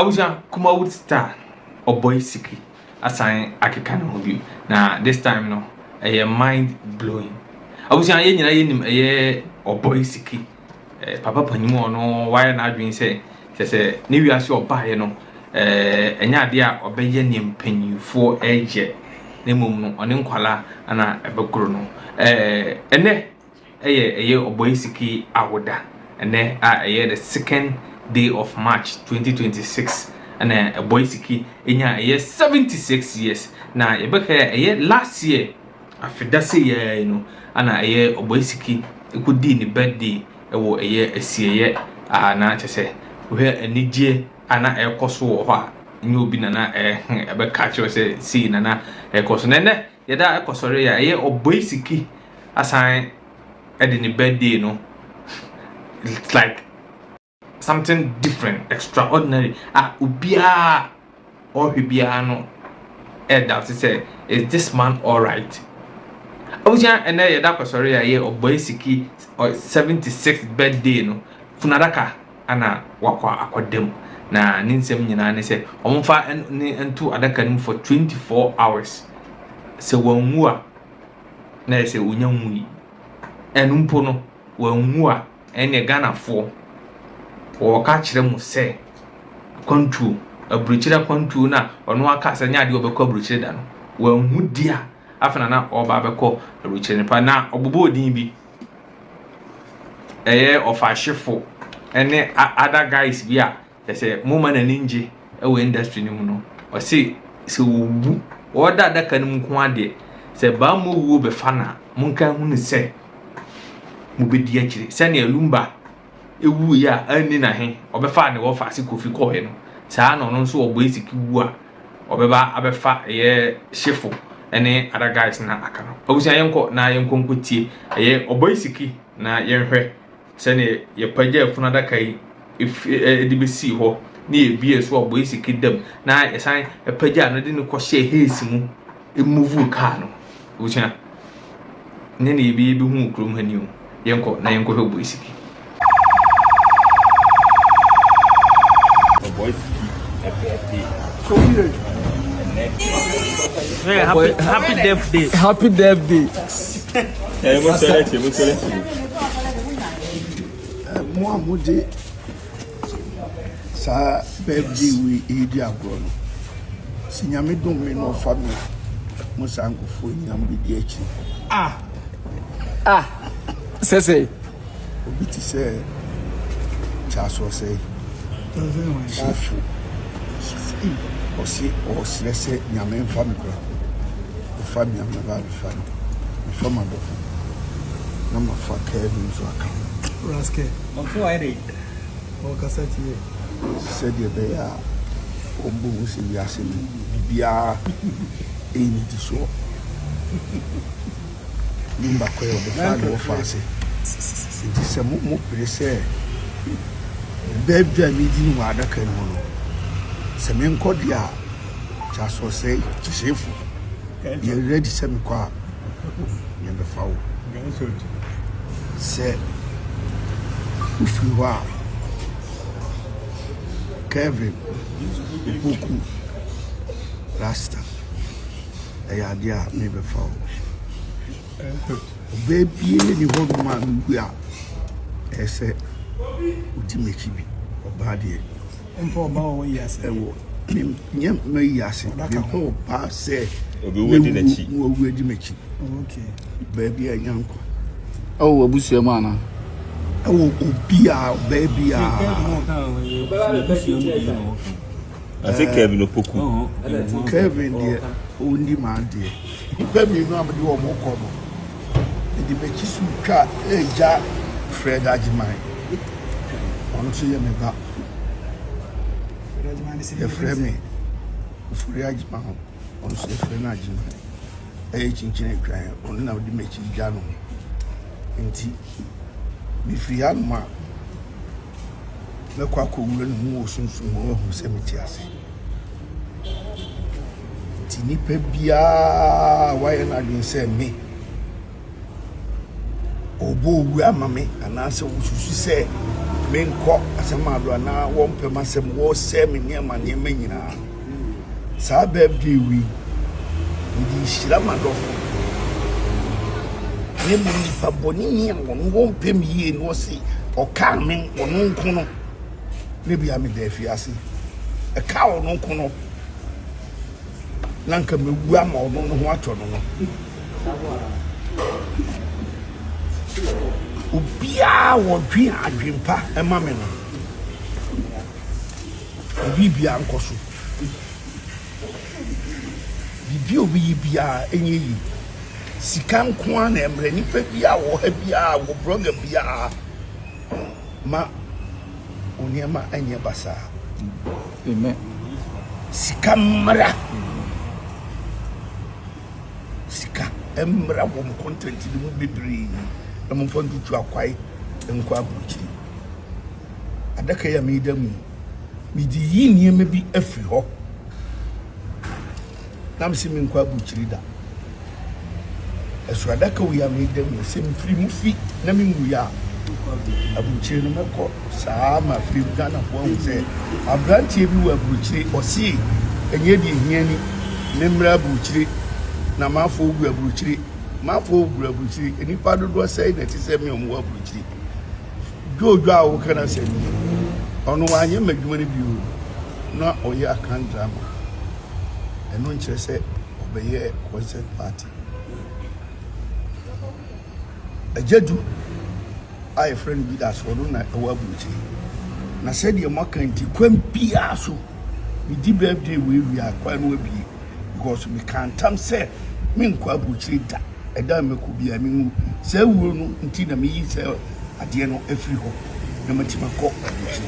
Abuja Kumawood star Oboy Siki assign akeka no bi na this time no mind blowing. Abuja ye nyina ye nim Oboy Siki papa panimu no why na adwin say ne wiase obaye no enya ade a obeye ne mpanyifo eje na mum no one nkwala ana ebekoro no ene Oboy Siki awoda ene the second day of March 2026 and Oboy Siki enya 76 years na yebeka last year afidase year you know ana Oboy Siki ekudi ni birthday ewo esieye na chese we anije ana ekoso wo ho a nyi obi na ebeka che se si na ekoso ne yeda ekosore ya Oboy Siki asan edi ni birthday no it's like something different, extraordinary. Ubia or Hibiano doubt to say, is this man alright? Oja and that sorry, Oboy Siki or 76th birthday no Funadaka ana wakwa akwadem na ninsem nyina ne say omfa entu adaka for 24 hours. Se wanwu a na say unyamui enumpo no wanwu a ene Ghana for o ka kire mu se kontu abruchira kontu na ono aka sanya ade obekọ abruchira da no wanhu dia afana na oba abekọ abruchira pa na obobo odin bi ofashefo ene other guys bi a say moma na ninje e industry ni mu no o se wu o da daka ni mu ko ade se ba mu wu be fana mun kan hu ni se mu be di akire se na lumba ewu ya ani na he obefa ne wo fa se kofi ko he no saa no no so Oboy Siki wu a obeba abefa shefo ene other guys na aka no obusia yenko na yenko nkotie Oboy Siki na yenhwe se ne ye pagya funa da kai edi besi ho na ye bie so Oboy Siki dem na yesan pagya no de ne ko hye hesi mu emove car no obusia ne ne bi hu krom hani o yenko na yenko Oboy Siki. Oboy Siki, happy death day. Happy death day. Moi mudi sa birthday we idi agro no. Sinyame dum me no family. Mo sanko fo nyam bi di achi. Say Obi ti say chaso say. Chafu. O se nyame family kra. Family am na family. Family do. Na ma fa Kevin so aka. Raske. Before I read, O kasati ye. Said ye be ya ombu si bi ase ni bibia eni ti so. Nimba ko yo be fa no fa ase. Ti se mo prese. Baby mi di wa da kan mo no. Se me nko dia cha so say chief. You ready se me kwa. Ye be fa wo. Se ufi wa Kevin beaucoup rasta ya dia me be fa baby ni ho ma mi a ese udimechi bi oba de Empo ba o yase. Ewo nyem me yase bi ko ba se obi wo di na chi wo udimechi Okay. baby anyanko oh, abusia mu ana. ewo obi a baby a I say Kevin Opoku. Kevin de ondi man de baby no abdi wo mo ko no di mechi su twa eja Fred Ajimai ono so ye me ba ye Fred me Fred Ajimai ono so Fred Ajimai chinchin kran ono na di mechi dwa no nti bi free ma na kwa ko wura no mu osunsun ho ho se meti ase ti ni pe bia wa ye na dun se me obo wu amame ana se wo susu se menko asema do na wo mpem asem wo se me niema niema nyina sa birthday wi di shira madofo ne mo ni pa boni ni wo mpem yie no se o ka me ono nko no ne bia me da fiase e ka ono nko no nanka me wu ama ono no ho ato no obia wo dwi adwempa e ma me no bibia nkoso bibia obi bia enye yi sika nko a na emre nipa bia wo ha bia wo blogger bia ma oniema enye basa Amen. sika mra sika emra wo content ni mu bebre na mo ntu akwai nkwa abuchi adaka ya me damu mi di yi niema bi afiri ho na me se me nkwa abuchi da esu adaka wo ya me damu se me firi mu fi na me ngu ya abuchi no meko saa ma firi Ghana fo hu se abrantie bi wo abuchi osi enye di hiani ne mra abuchi na mafo gu abuchi mafo gu abuchi enipa dodo sai na ti se me omo abuchi jojo a wo kana se ni ono wanye madwuma ne biu na oye akan drama eno nkyere se obeye concert party ajadu ai friend bi da so no na ewa abuchi na se de makanti kwam bia so mi di birthday we akwa no abi because we can't say me nkwa abuchi da eda me ko bia me mu se wuo no nti na me yi se ade no afiri ho na matima ko abuchi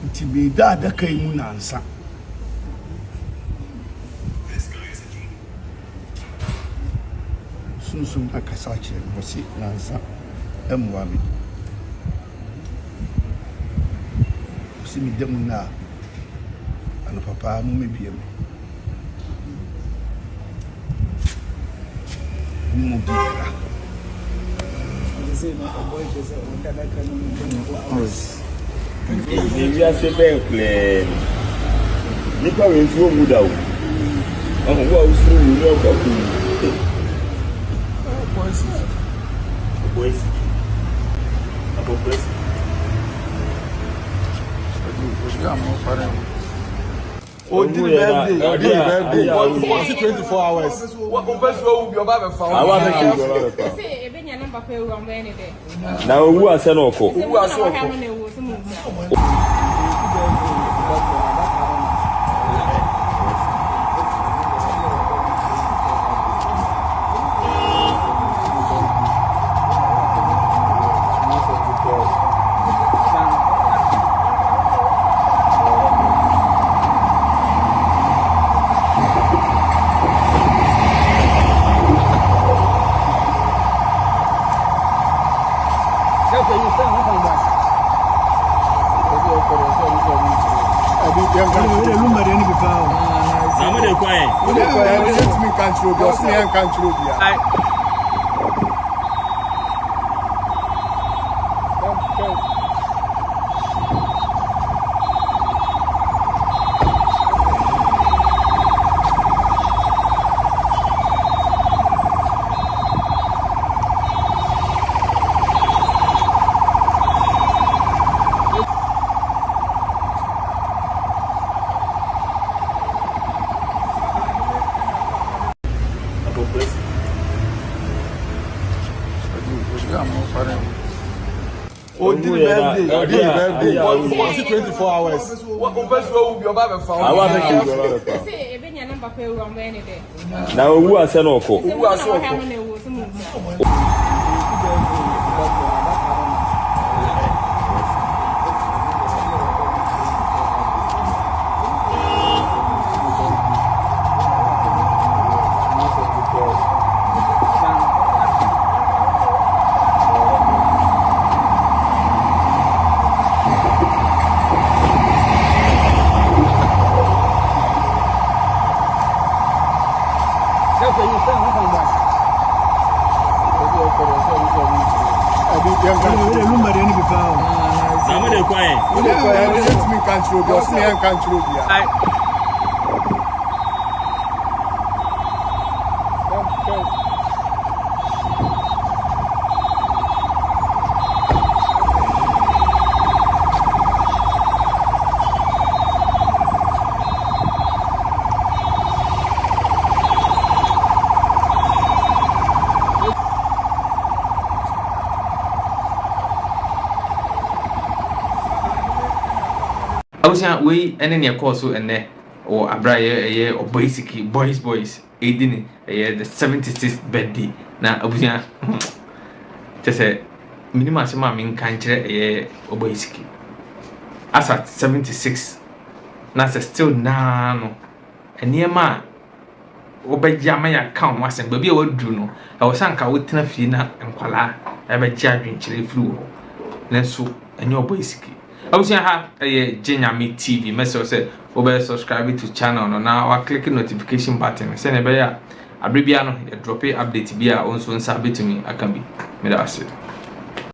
nti me da da kai mu na nsa sunsun akasa kire no si na nsa emwa me si mi demu na ana papa mu me bia me mu bia Maybe I say Bentley. Nipa we nso mu da o. Ahụ wa usuru mu no ka ku. Oboy Siki. Oboy Siki. birthday. 24 hours. What person will be about the found? Now who are sent oko? Who are so birthday. 24 hours. What person will be about the found? Now who are sent oko? Who are so Let me control. Just me and control. Abusia we ene ne call so ene o abraye Oboy Siki boys edini the 76th birthday na abusia say minimum asema min kan kire Oboy Siki as at 76 na say still na no eniema obegya ma ya kan wasem ba bia waduru no e wo sanka wotena fie na enkwala e begya adwenkyere firi wo na so enye Oboy Siki. Abusia ha Jenyami TV message say obe subscribe to channel no na wa click notification button say na be ya abribia no drop update bia onso nsa betumi aka bi me da ase.